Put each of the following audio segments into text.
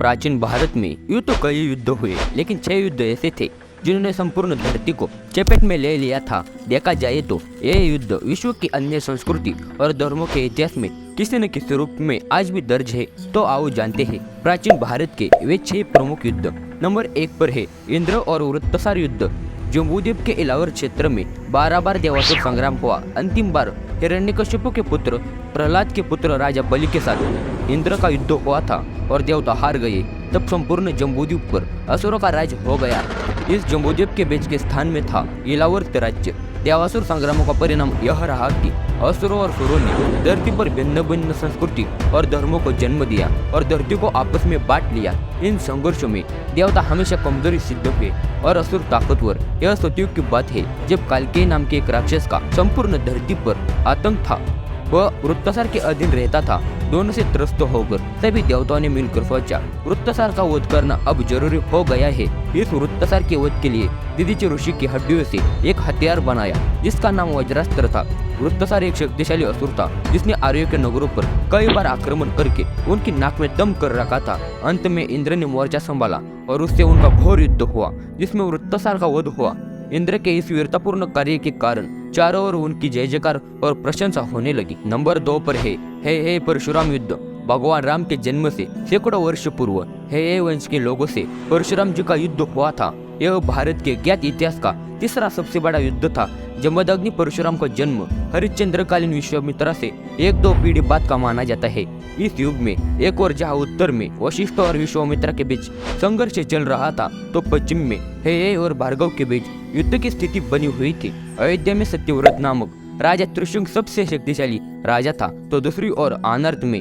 प्राचीन भारत में यूँ तो कई युद्ध हुए, लेकिन 6 युद्ध ऐसे थे जिन्होंने संपूर्ण धरती को चपेट में ले लिया था। देखा जाए तो ये युद्ध विश्व की अन्य संस्कृति और धर्मों के इतिहास में किसी न किसी रूप में आज भी दर्ज है। तो आओ जानते हैं प्राचीन भारत के वे 6 प्रमुख युद्ध। नंबर 1 पर है इंद्र और वृत्तसार युद्ध। जम्बूद्वीप के इलावर क्षेत्र में 12 बार देवासुर संग्राम हुआ। अंतिम बार हिरण्यकश्यप के पुत्र प्रहलाद के पुत्र राजा बलि के साथ इंद्र का युद्ध हुआ था और देवता हार गए। तब संपूर्ण जम्बूद्वीप पर असुरों का राज हो गया। इस जम्बूद्वीप के बीच के स्थान में था इलावर्त राज्य। देवासुर संग्रामों का परिणाम यह रहा कि असुरों और सुरों ने धरती पर भिन्न भिन्न संस्कृति और धर्मों को जन्म दिया और धरती को आपस में बांट लिया। इन संघर्षों में देवता हमेशा कमजोरी सिद्ध हुए और असुर ताकतवर। यह सतयुग की बात है जब कालकेय नाम के एक राक्षस का संपूर्ण धरती पर आतंक था। वह वृत्तसार के अधीन रहता था। दोनों से त्रस्त होकर सभी देवताओं ने मिलकर सोचा वृत्तसार का वध करना अब जरूरी हो गया है। इस वृत्तसार के वध के लिए दीदीचे ऋषि की हड्डियों से एक हथियार बनाया जिसका नाम वज्रास्त्र था। वृत्तसार एक शक्तिशाली असुर था जिसने आर्यों के नगरों पर कई बार आक्रमण करके उनकी नाक में दम कर रखा था। अंत में इंद्र ने मोर्चा संभाला और उससे उनका घोर युद्ध हुआ जिसमें वृत्तसार का वध हुआ। इंद्र के इस वीरतापूर्ण कार्य के कारण चारों ओर उनकी जय जयकार और प्रशंसा होने लगी। नंबर 2 पर है परशुराम युद्ध। भगवान राम के जन्म से सैकड़ों वर्ष पूर्व हे वंश के लोगों से परशुराम जी का युद्ध हुआ था। यह भारत के ज्ञात इतिहास का तीसरा सबसे बड़ा युद्ध था। जमदग्नि परशुराम का जन्म हरिश्चंद्रकालीन विश्वामित्र से 1-2 पीढ़ी बाद का माना जाता है। इस युग में एक और जहाँ उत्तर में वशिष्ठ और विश्वामित्र के बीच संघर्ष चल रहा था तो पश्चिम में हे और भार्गव के बीच युद्ध की स्थिति बनी हुई थी। अयोध्या में सत्यव्रत नामक राजा त्रिशंक सबसे शक्तिशाली राजा था तो दूसरी ओर आनर्त में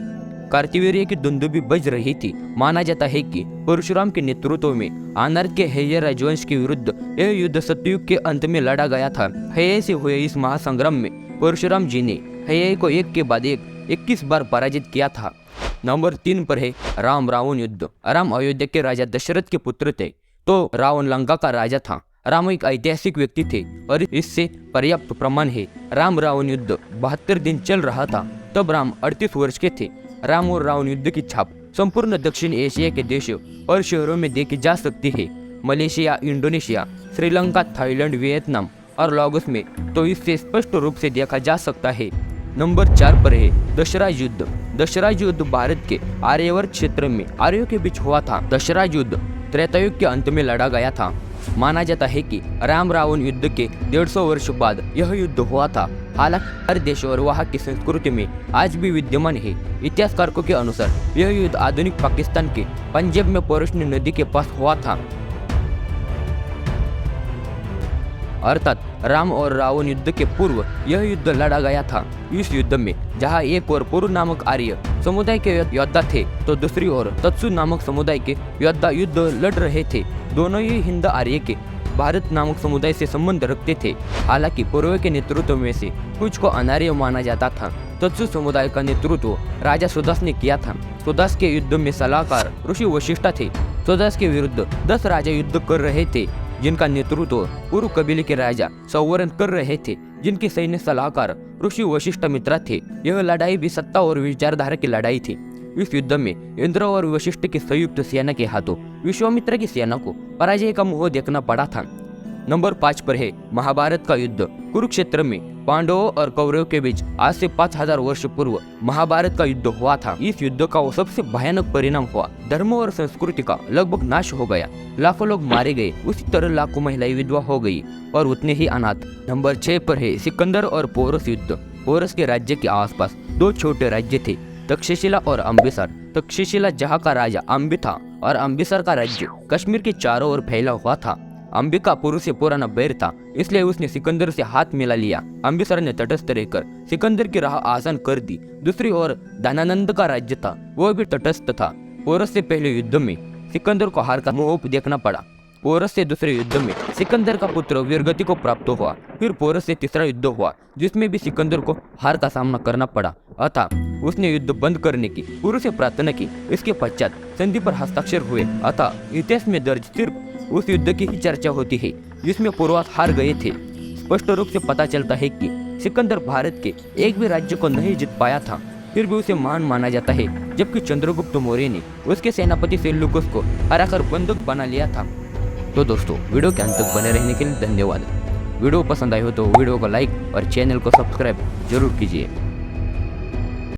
कार्तिवीर्य की दुंदुभी बज रही थी। माना जाता है कि परशुराम के नेतृत्व में आनर्त के हेय राजवंश के विरुद्ध यह युद्ध सतयुग के अंत में लड़ा गया था। हेय से हुए इस महासंग्राम में परशुराम जी ने हेय को एक के बाद एक 21 बार पराजित किया था। नंबर 3 पर है राम रावण युद्ध। राम अयोध्या के राजा दशरथ के पुत्र थे तो रावण लंका का राजा था। राम एक ऐतिहासिक व्यक्ति थे और इससे पर्याप्त प्रमाण है। राम रावण युद्ध 72 दिन चल रहा था। तब राम 38 वर्ष के थे। राम और रावण युद्ध की छाप संपूर्ण दक्षिण एशिया के देशों और शहरों में देखी जा सकती है। Malaysia, Indonesia, Sri Lanka, Thailand, Vietnam और लागोस में तो इससे स्पष्ट रूप से देखा जा सकता है। नंबर 4 पर है दशराज युद्ध। दशराज युद्ध भारत के आर्यावर्त क्षेत्र में आर्यों के बीच हुआ था। दशराज युद्ध त्रेतायुग के अंत में लड़ा गया था। माना जाता है कि राम रावण युद्ध के 150 वर्ष बाद यह युद्ध हुआ था। हालांकि हर देश और वहाँ की संस्कृति में आज भी विद्यमान है। इतिहासकारों के अनुसार यह युद्ध आधुनिक पाकिस्तान के पंजाब में परोशनी नदी के पास हुआ था। अर्थात राम और रावण युद्ध के पूर्व यह युद्ध लड़ा गया था। इस युद्ध में जहां एक ओर पुरु नामक आर्य समुदाय के योद्धा थे तो दूसरी ओर तत्सु नामक समुदाय के योद्धा युद्ध लड़ रहे थे। दोनों ही हिंद आर्य के भारत नामक समुदाय से संबंध रखते थे। हालांकि पूर्व के नेतृत्व में से कुछ को अनार्य माना जाता था। तत्सु समुदाय का नेतृत्व राजा सुदास ने किया था। सुदास के युद्ध में सलाहकार ऋषि वशिष्ठ थे। सुदास के विरुद्ध 10 राजा युद्ध कर रहे थे जिनका नेतृत्व पूर्व कबीले के राजा संवरण कर रहे थे जिनके सैन्य सलाहकार ऋषि वशिष्ठ मित्र थे। यह लड़ाई भी सत्ता और विचारधारा की लड़ाई थी। इस युद्ध में इंद्र और वशिष्ठ की संयुक्त सेना के हाथों विश्वामित्र की सेना को पराजय का मुंह देखना पड़ा था। नंबर 5 पर है महाभारत का युद्ध। कुरुक्षेत्र में पांडवों और कौरवों के बीच आज से 5000 वर्ष पूर्व महाभारत का युद्ध हुआ था। इस युद्ध का वो सबसे भयानक परिणाम हुआ। धर्म और संस्कृति का लगभग नाश हो गया। लाखों लोग मारे गए। उसी तरह लाखों महिलाएं विधवा हो गई और उतने ही अनाथ। नंबर 6 पर है सिकंदर और पोरस युद्ध। पोरस के राज्य के आसपास 2 छोटे राज्य थे, तक्षशिला और अम्बिसर। तक्षशिला जहाँ का राजा अम्बी था और अम्बिसर का राज्य कश्मीर के चारों ओर फैला हुआ था। अंबिका पुरुष से पुराना बैर था इसलिए उसने सिकंदर से हाथ मिला लिया। अम्बिसर ने तटस्थ रहकर सिकंदर की राह आसान कर दी। दूसरी ओर दानानंद का राज्य था, वह भी तटस्थ था। पोरस से पहले युद्ध में सिकंदर को हार का मुंह देखना पड़ा। पोरस से दूसरे युद्ध में सिकंदर का पुत्र वीरगति को प्राप्त हुआ। फिर पोरस से तीसरा युद्ध हुआ जिसमें भी सिकंदर को हार का सामना करना पड़ा। अतः उसने युद्ध बंद करने की गुरु से प्रार्थना की। इसके पश्चात संधि पर हस्ताक्षर हुए। अतः इतिहास में दर्ज सिर्फ उस युद्ध की ही चर्चा होती है जिसमें पूर्वज हार गए थे। स्पष्ट रूप से पता चलता है कि सिकंदर भारत के एक भी राज्य को नहीं जीत पाया था। फिर भी उसे महान माना जाता है, जबकि चंद्रगुप्त मौर्य ने उसके सेनापति सेल्यूकस को हराकर बंदूक बना लिया था। तो दोस्तों, वीडियो के अंत तक बने रहने के लिए धन्यवाद। वीडियो पसंद आए हो तो वीडियो को लाइक और चैनल को सब्सक्राइब जरूर कीजिए।